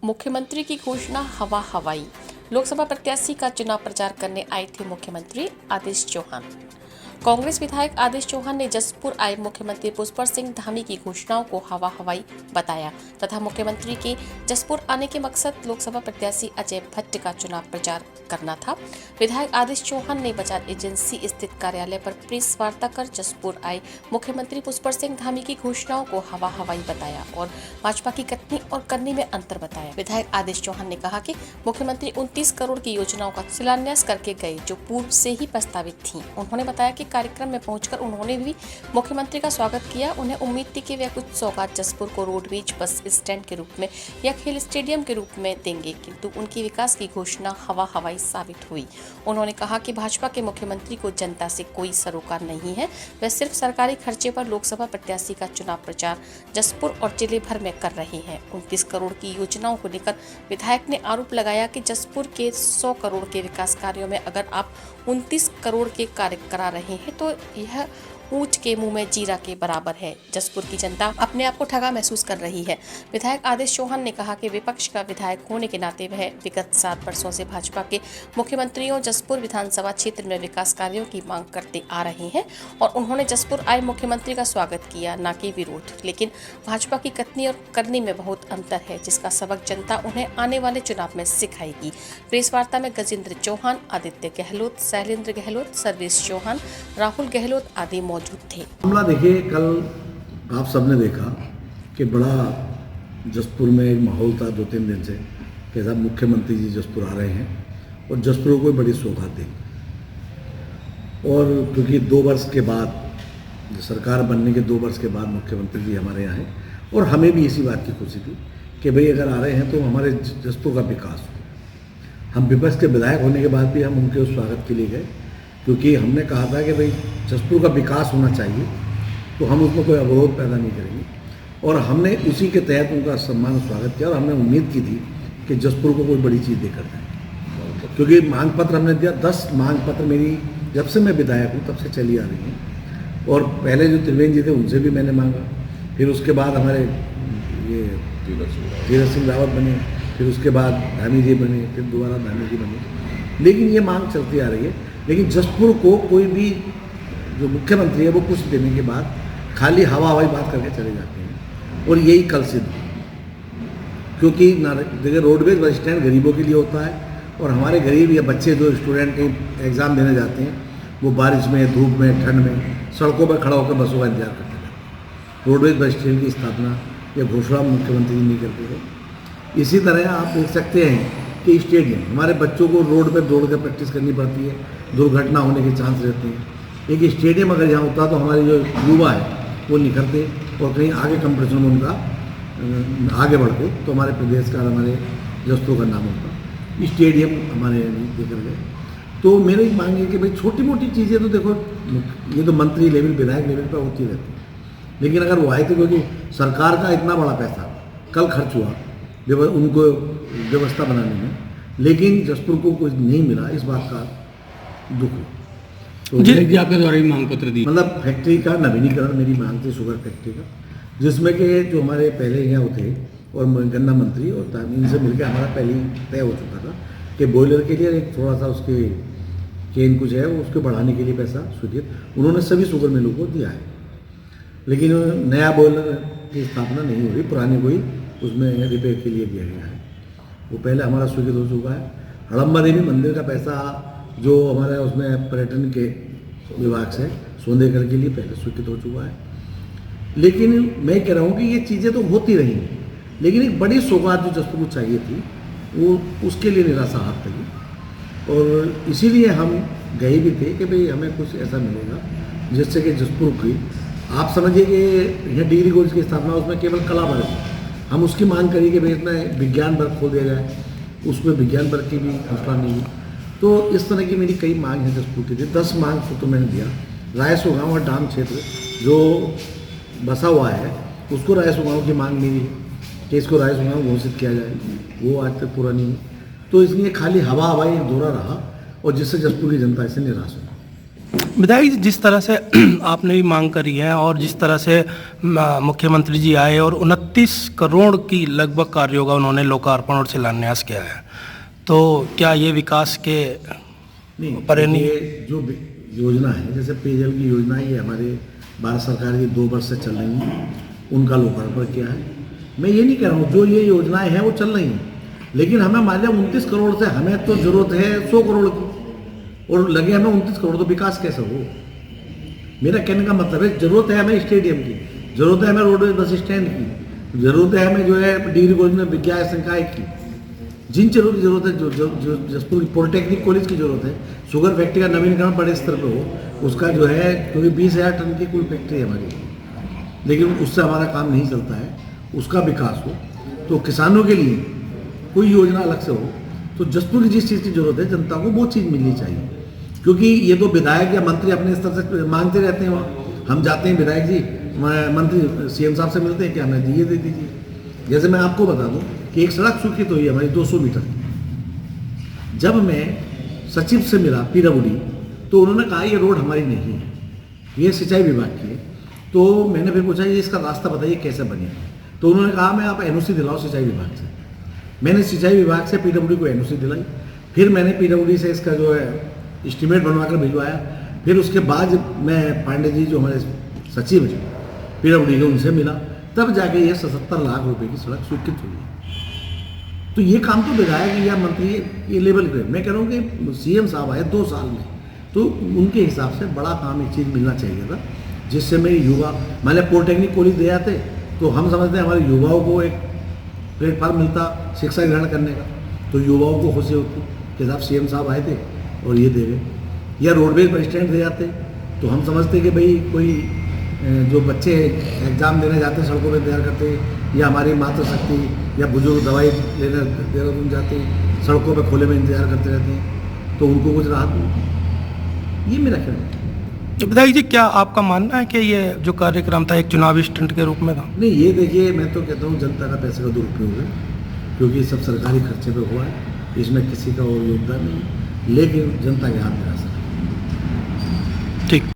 मुख्यमंत्री की घोषणा हवा हवाई। लोकसभा प्रत्याशी का चुनाव प्रचार करने आए थे मुख्यमंत्री आदेश चौहान। कांग्रेस विधायक आदेश चौहान ने जसपुर आए मुख्यमंत्री पुष्पर सिंह धामी की घोषणाओं को हवा हवाई बताया तथा मुख्यमंत्री के जसपुर आने के मकसद लोकसभा प्रत्याशी अजय भट्ट का चुनाव प्रचार करना था। विधायक आदेश चौहान ने बाजार एजेंसी स्थित कार्यालय पर प्रेस वार्ता कर जसपुर आए मुख्यमंत्री पुष्पर सिंह धामी की घोषणाओं को हवा हवाई बताया और भाजपा की कथनी और करनी में अंतर बताया। विधायक आदेश चौहान ने कहा कि मुख्यमंत्री 29 करोड़ की योजनाओं का शिलान्यास करके गए जो पूर्व से ही प्रस्तावित थी। उन्होंने बताया कि कार्यक्रम में पहुंचकर उन्होंने भी मुख्यमंत्री का स्वागत किया। उन्हें उम्मीद थी कि वे कुछ सौगात जसपुर को रोडवेज बस स्टैंड के रूप में या खेल स्टेडियम के रूप में देंगे, किंतु उनकी विकास की घोषणा हवा हवाई साबित हुई। उन्होंने कहा कि भाजपा के मुख्यमंत्री को जनता से कोई सरोकार नहीं है, वे सिर्फ सरकारी खर्चे पर लोकसभा प्रत्याशी का चुनाव प्रचार जसपुर और जिले भर में कर रहे हैं। 29 करोड़ की योजनाओं को लेकर विधायक ने आरोप लगाया कि जसपुर के 100 करोड़ के विकास कार्यों में अगर आप 29 करोड़ के कार्य करा रहे हैं तो यह ऊंट के मुंह में जीरा के बराबर है। जसपुर की जनता अपने आप को ठगा महसूस कर रही है। विधायक आदेश चौहान ने कहा कि विपक्ष का विधायक होने के नाते वह विगत 7 वर्षों से भाजपा के मुख्यमंत्रियों जसपुर विधानसभा क्षेत्र में विकास कार्यों की मांग करते आ रहे हैं और उन्होंने जसपुर आए मुख्यमंत्री का स्वागत किया, न कि विरोध। लेकिन भाजपा की कथनी और करनी में बहुत अंतर है, जिसका सबक जनता उन्हें आने वाले चुनाव में सिखाएगी। प्रेस वार्ता में गजेंद्र चौहान, आदित्य गहलोत, शैलेंद्र गहलोत, सर्वेश चौहान, राहुल गहलोत आदि मौजूद थे। मामला देखिए, कल आप सबने देखा कि बड़ा जसपुर में एक माहौल था 2-3 दिन से कि साहब मुख्यमंत्री जी जसपुर आ रहे हैं और जसपुर को कोई बड़ी सौगात देंगे। और क्योंकि 2 वर्ष के बाद सरकार बनने के 2 वर्ष के बाद मुख्यमंत्री जी हमारे यहाँ हैं और हमें भी इसी बात की खुशी थी कि भाई अगर आ रहे हैं तो हमारे जसपुर का विकास हो। हम विपक्ष के विधायक होने के बाद भी हम उनके उस स्वागत के लिए गए, क्योंकि हमने कहा था कि भाई जसपुर का विकास होना चाहिए, तो हम उसमें कोई अवरोध पैदा नहीं करेंगे। और हमने उसी के तहत उनका सम्मान स्वागत किया और हमने उम्मीद की थी कि जसपुर को कोई बड़ी चीज़ देकर जाए, क्योंकि मांग पत्र हमने दिया। 10 मांग पत्र मेरी जब से मैं विधायक हूँ तब से चली आ रही हैं। और पहले जो त्रिवेंद्र जी थे उनसे भी मैंने मांगा, फिर उसके बाद हमारे ये तीरथ सिंह रावत बने, फिर उसके बाद धामी जी बने, फिर दोबारा धामी जी बने, लेकिन ये मांग चलती आ रही है। लेकिन जसपुर को कोई भी जो मुख्यमंत्री है वो कुछ देने के बाद खाली हवा हवाई बात करके चले जाते हैं और यही कल सिद्ध, क्योंकि देखिए रोडवेज बस स्टैंड गरीबों के लिए होता है और हमारे गरीब या बच्चे जो स्टूडेंट एग्ज़ाम देने जाते हैं वो बारिश में, धूप में, ठंड में सड़कों पर खड़ा होकर बसों का इंतजार करते हैं। रोडवेज बस स्टैंड की स्थापना या घोषणा मुख्यमंत्री जी नहीं करते थे। इसी तरह आप देख सकते हैं कि स्टेडियम, हमारे बच्चों को रोड पर दौड़ कर प्रैक्टिस करनी पड़ती है, दुर्घटना होने के चांस रहते हैं। एक स्टेडियम अगर यहाँ होता तो हमारे जो युवा है वो निखरते और कहीं आगे कंपटीशन में उनका आगे बढ़ते, तो हमारे प्रदेश का, हमारे जसपुर का नाम होता। स्टेडियम हमारे नहीं देकर गए। तो मेरी मांग है कि भाई छोटी मोटी चीज़ें तो देखो, ये तो मंत्री लेवल, विधायक लेवल पर होती रहती है, लेकिन अगर वो आए थे, क्योंकि सरकार का इतना बड़ा पैसा कल खर्च हुआ उनको व्यवस्था बनाने में, लेकिन जसपुर को कुछ नहीं मिला, इस बात का दुख हो। तो जी आपके द्वारा भी मांग पत्र दी, मतलब फैक्ट्री का नवीनीकरण मेरी मांग थी, शुगर फैक्ट्री का, जिसमें कि जो हमारे पहले यहाँ थे और गन्ना मंत्री और इनसे मिलकर हमारा पहले ही तय हो चुका था कि बॉयलर के लिए एक थोड़ा सा उसके चेन कुछ है उसको बढ़ाने के लिए पैसा स्वीकृत उन्होंने सभी शुगर मिलों को दिया है, लेकिन नया बॉयलर की स्थापना नहीं हो रही, पुराने को ही उसमें रिपेयर के लिए दिया गया है। वो पहले हमारा स्वीकृत हो चुका है। हड़म्बा देवी मंदिर का पैसा जो हमारे उसमें पर्यटन के विभाग से सोंदेकर के लिए पहले स्वीकृत हो चुका है। लेकिन मैं कह रहा हूँ कि ये चीज़ें तो होती रही, लेकिन एक बड़ी सौगात जो जसपुर को चाहिए थी वो उसके लिए निराशा हाथ लगी और इसीलिए हम गए भी थे कि भाई हमें कुछ ऐसा मिलेगा जिससे कि जसपुर की, आप समझिए कि यहाँ डिग्री कॉलेज की स्थापना उसमें केवल कला वर्ग है, हम उसकी मांग करी कि भाई इसमें विज्ञान वर्ग खोल दिया जाए, उसमें विज्ञान वर्ग की भी हौसला नहीं हुई। तो इस तरह की मेरी कई मांग है जसपुर की थी। 10 मांग तो मैंने दिया। रायसो गाँव और डाम क्षेत्र जो बसा हुआ है उसको रायसो गाँव की मांग मेरी है कि इसको रायसो गाँव घोषित किया जाए, वो आज तक पूरा नहीं हुआ। तो इसलिए खाली हवा हवाई एक दौरा रहा और जिससे जसपुर की जनता इससे निराश हुई। विधायक जी, जिस तरह से आपने भी मांग करी है और जिस तरह से मुख्यमंत्री जी आए और 29 करोड़ की लगभग कार्यों का उन्होंने लोकार्पण और शिलान्यास किया है, तो क्या ये विकास के पर नहीं? ये जो योजना है, जैसे पेयजल की योजना, ये हमारे भारत सरकार की 2 वर्ष से चल रही है, उनका लोकार्पण किया है। मैं ये नहीं कह रहा हूँ, जो ये योजनाएं हैं वो चल रही हैं, लेकिन हमें मान लिया 29 करोड़ से हमें तो जरूरत है 100 करोड़ की, और लगे हमें 29 करोड़, तो विकास कैसे हो? मेरा कहने का मतलब है, जरूरत है हमें स्टेडियम की, जरूरत है हमें रोडवेज बस स्टैंड की, जरूरत है हमें जो है डिग्री कॉलेज में विज्ञान संकाय की, जिन चीज़ों की जरूरत है, जो जसपुर पॉलिटेक्निक कॉलेज की जरूरत है, शुगर फैक्ट्री का नवीनीकरण बड़े स्तर पर हो, उसका जो है, क्योंकि 20,000 टन की कुल फैक्ट्री है हमारी, लेकिन उससे हमारा काम नहीं चलता है, उसका विकास हो। तो किसानों के लिए कोई योजना अलग से हो, तो जसपुर की जिस चीज़ की जरूरत है, जनता को वो चीज़ मिलनी चाहिए। क्योंकि ये तो विधायक या मंत्री अपने स्तर से मांगते रहते हैं, वहाँ हम जाते हैं, विधायक जी मंत्री सीएम साहब से मिलते हैं कि हमें ये दे दीजिए। जैसे मैं आपको बता दूं कि एक सड़क स्वीकृत हुई है हमारी 200 मीटर की। जब मैं सचिव से मिला पीडब्ल्यूडी, तो उन्होंने कहा ये रोड हमारी नहीं है, ये सिंचाई विभाग की है। तो मैंने फिर पूछा ये इसका रास्ता बताइए कैसे बने, तो उन्होंने कहा मैं आप एनओसी दिलाओ सिंचाई विभाग से। मैंने सिंचाई विभाग से पीडब्ल्यूडी को एनओसी दिलाई, फिर मैंने पीडब्ल्यूडी से इसका जो है एस्टीमेट बनवाकर भिजवाया। फिर उसके बाद मैं पांडे जी जो हमारे सचिव हैं पीडब्ल्यूडी के, उनसे मिला, तब जाके ये 77 लाख रुपए की सड़क स्वीकृत हुई। तो ये काम तो विधायक या मंत्री ये लेवल पे, मैं कह रहा हूँ कि सीएम साहब आए 2 साल में, तो उनके हिसाब से बड़ा काम एक चीज़ मिलना चाहिए था, जिससे मेरे युवा, मान लिया पॉलिटेक्निक कॉलेज दे आते तो हम समझते हैं हमारे युवाओं को एक प्लेटफार्म मिलता शिक्षा ग्रहण करने का, तो युवाओं को खुशी होती कि साहब सीएम साहब आए थे और ये दे गए। या रोडवेज बस स्टैंड दे जाते तो हम समझते कि भाई कोई जो बच्चे एग्ज़ाम देने जाते हैं सड़कों पर तैयार करते, या हमारी मातृशक्ति या बुजुर्ग दवाई लेने देहरादून जाते सड़कों पर खुले में इंतजार करते रहते हैं, तो उनको कुछ राहत मिली। ये मेरा ख्याल है। विधायक जी, क्या आपका मानना है कि ये जो कार्यक्रम था एक चुनावी स्टंट के रूप में था? नहीं, ये देखिए, मैं तो कहता हूँ जनता का पैसे का दुरुपयोग है, क्योंकि सब सरकारी खर्चे पे हुआ है, इसमें किसी का और योगदान नहीं, लेकिन जनता के हाथ में आ सकता है। ठीक।